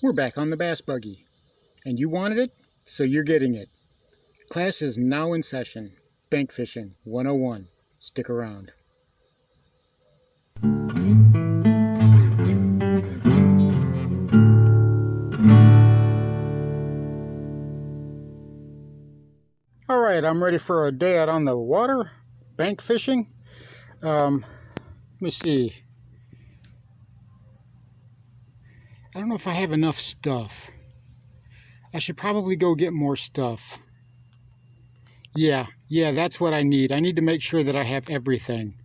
We're back on the bass buggy, and you wanted it, so you're getting it. Class is now in session. Bank Fishing 101. Stick around. Alright, I'm ready for a day out on the water, bank fishing. Let me see. I don't know if I have enough stuff. I should probably go get more stuff. Yeah, that's what I need. I need to make sure that I have everything.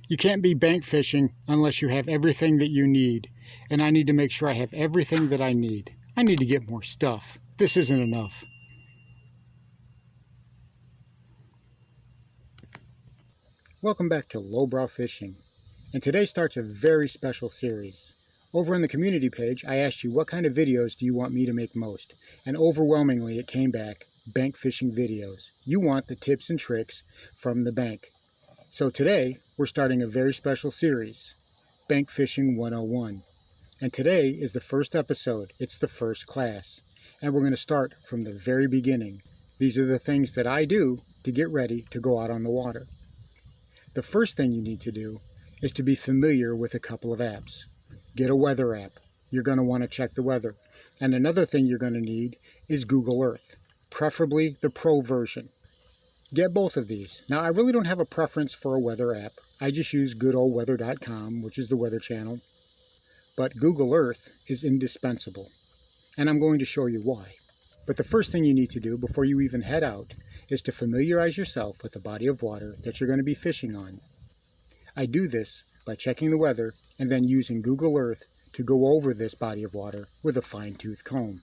You can't be bank fishing unless you have everything that you need. And I need to make sure I have everything that I need. I need to get more stuff. This isn't enough. Welcome back to Lowbrow Fishing. And today starts a very special series. Over on the community page, I asked you what kind of videos do you want me to make most? And overwhelmingly it came back, bank fishing videos. You want the tips and tricks from the bank. So today, we're starting a very special series, Bank Fishing 101. And today is the first episode. It's the first class. And we're going to start from the very beginning. These are the things that I do to get ready to go out on the water. The first thing you need to do is to be familiar with a couple of apps. Get a weather app. You're going to want to check the weather. And another thing you're going to need is Google Earth, preferably the Pro version. Get both of these. Now, I really don't have a preference for a weather app. I just use goodoldweather.com, which is the weather channel. But Google Earth is indispensable, and I'm going to show you why. But the first thing you need to do before you even head out is to familiarize yourself with the body of water that you're going to be fishing on. I do this by checking the weather and then using Google Earth to go over this body of water with a fine-tooth comb.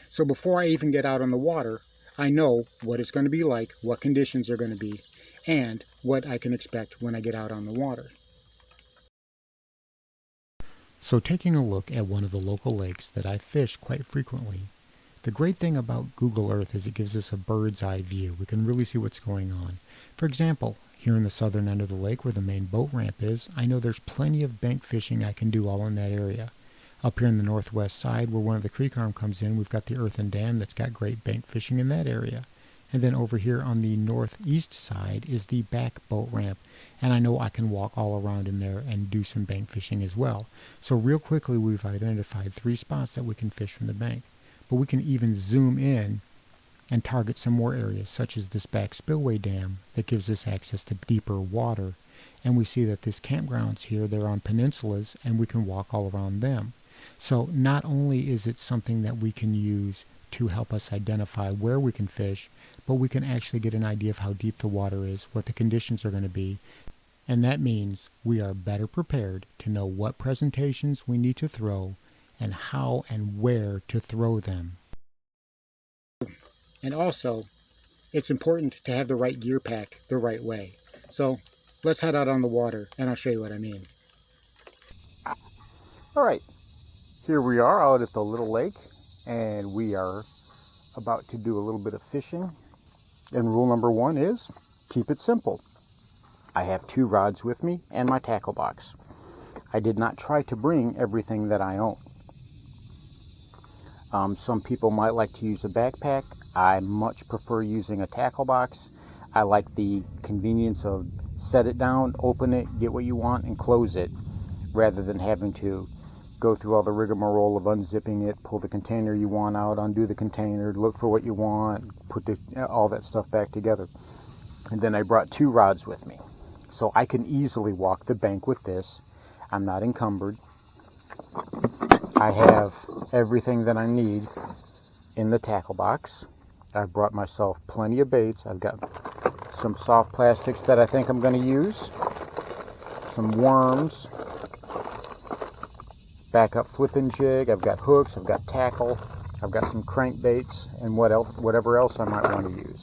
So before I even get out on the water, I know what it's going to be like, what conditions are going to be, and what I can expect when I get out on the water. So taking a look at one of the local lakes that I fish quite frequently, the great thing about Google Earth is it gives us a bird's eye view. We can really see what's going on. For example, here in the southern end of the lake where the main boat ramp is, I know there's plenty of bank fishing I can do all in that area. Up here in the northwest side where one of the creek arm comes in, we've got the earthen dam that's got great bank fishing in that area. And then over here on the northeast side is the back boat ramp, and I know I can walk all around in there and do some bank fishing as well. So real quickly we've identified 3 spots that we can fish from the bank. But we can even zoom in and target some more areas, such as this back spillway dam that gives us access to deeper water. And we see that this campgrounds here, they're on peninsulas, and we can walk all around them. So not only is it something that we can use to help us identify where we can fish, but we can actually get an idea of how deep the water is, what the conditions are going to be. And that means we are better prepared to know what presentations we need to throw and how and where to throw them. And also, it's important to have the right gear pack the right way. So let's head out on the water and I'll show you what I mean. Alright, here we are out at the little lake and we are about to do a little bit of fishing. And rule number 1 is keep it simple. I have 2 rods with me and my tackle box. I did not try to bring everything that I own. Some people might like to use a backpack. I much prefer using a tackle box. I like the convenience of set it down, open it, get what you want, and close it, rather than having to go through all the rigmarole of unzipping it, pull the container you want out, undo the container, look for what you want, put all that stuff back together. And then I brought 2 rods with me. So I can easily walk the bank with this. I'm not encumbered. I have everything that I need in the tackle box. I've brought myself plenty of baits. I've got some soft plastics that I think I'm going to use, some worms, backup flipping jig, I've got hooks, I've got tackle, I've got some crankbaits, and whatever else I might want to use.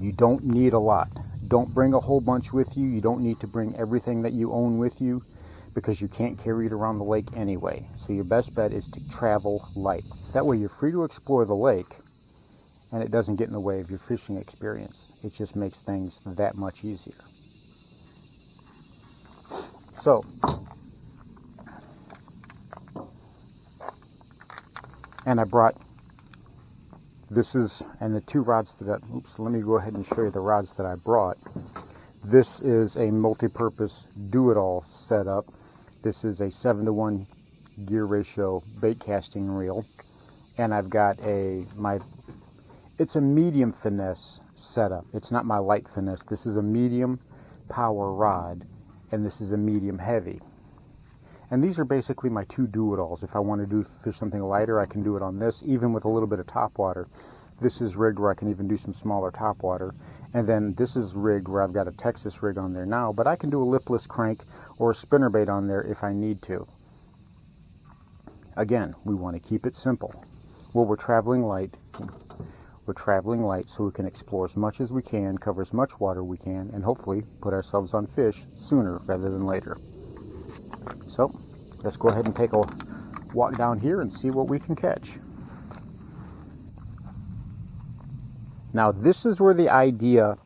You don't need a lot. Don't bring a whole bunch with you. You don't need to bring everything that you own with you, because you can't carry it around the lake anyway. So your best bet is to travel light. That way you're free to explore the lake, and it doesn't get in the way of your fishing experience. It just makes things that much easier. So, And I brought, and the two rods that let me go ahead and show you the rods that I brought. This is a multi-purpose do-it-all setup. This is a 7-to-1 gear ratio bait casting reel. And I've got it's a medium finesse setup. It's not my light finesse. This is a medium power rod, and this is a medium heavy. And these are basically my two do-it-alls. If I want to fish something lighter, I can do it on this, even with a little bit of topwater. This is rigged where I can even do some smaller topwater. And then this is rigged where I've got a Texas rig on there now, but I can do a lipless crank or a spinnerbait on there if I need to. Again, we want to keep it simple. Well, we're traveling light so we can explore as much as we can, cover as much water we can, and hopefully put ourselves on fish sooner rather than later. So, let's go ahead and take a walk down here and see what we can catch. Now, this is where the idea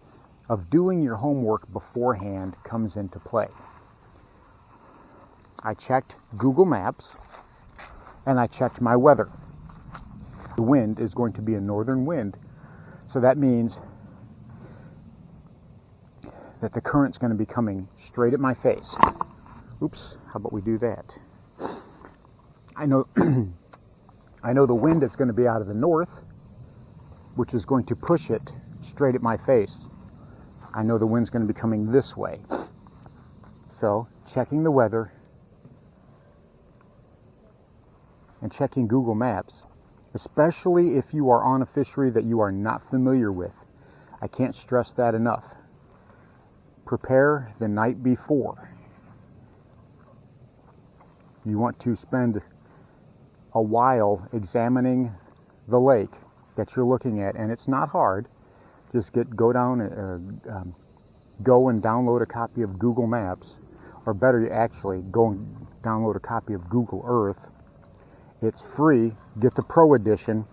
of doing your homework beforehand comes into play. I checked Google Maps, and I checked my weather. The wind is going to be a northern wind, so that means that the current's going to be coming straight at my face. Oops, how about we do that? I know the wind is going to be out of the north, which is going to push it straight at my face. I know the wind's going to be coming this way. So, checking the weather and checking Google Maps, especially if you are on a fishery that you are not familiar with. I can't stress that enough. Prepare the night before. You want to spend a while examining the lake that you're looking at, and it's not hard. Just go and download a copy of Google Maps, or better actually, go and download a copy of Google Earth. It's free. Get the Pro Edition,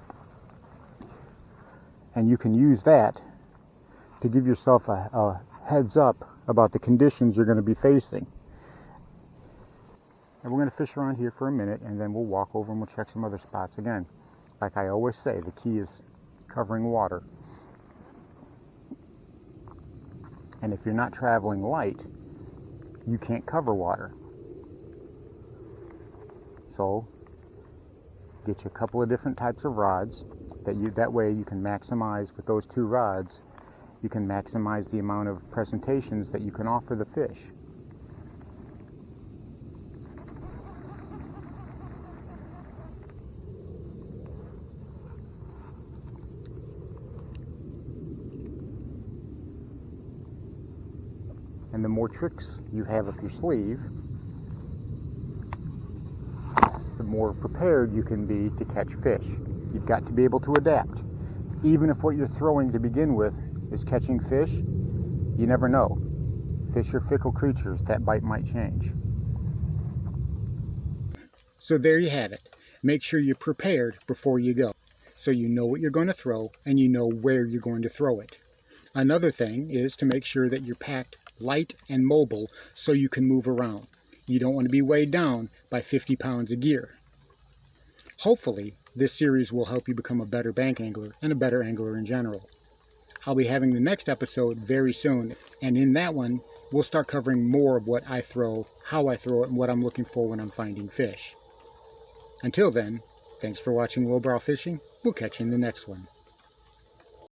and you can use that to give yourself a heads up about the conditions you're going to be facing. And we're going to fish around here for a minute, and then we'll walk over and we'll check some other spots again. Like I always say, the key is covering water. And if you're not traveling light, you can't cover water. So, get you a couple of different types of rods. That way you can maximize, with those two rods, you can maximize the amount of presentations that you can offer the fish. And the more tricks you have up your sleeve, the more prepared you can be to catch fish. You've got to be able to adapt. Even if what you're throwing to begin with is catching fish, you never know. Fish are fickle creatures. That bite might change. So there you have it. Make sure you're prepared before you go, so you know what you're going to throw and you know where you're going to throw it. Another thing is to make sure that you're packed light and mobile so you can move around. You don't want to be weighed down by 50 pounds of gear. Hopefully, this series will help you become a better bank angler and a better angler in general. I'll be having the next episode very soon, and in that one, we'll start covering more of what I throw, how I throw it, and what I'm looking for when I'm finding fish. Until then, thanks for watching Lowbrow Fishing. We'll catch you in the next one.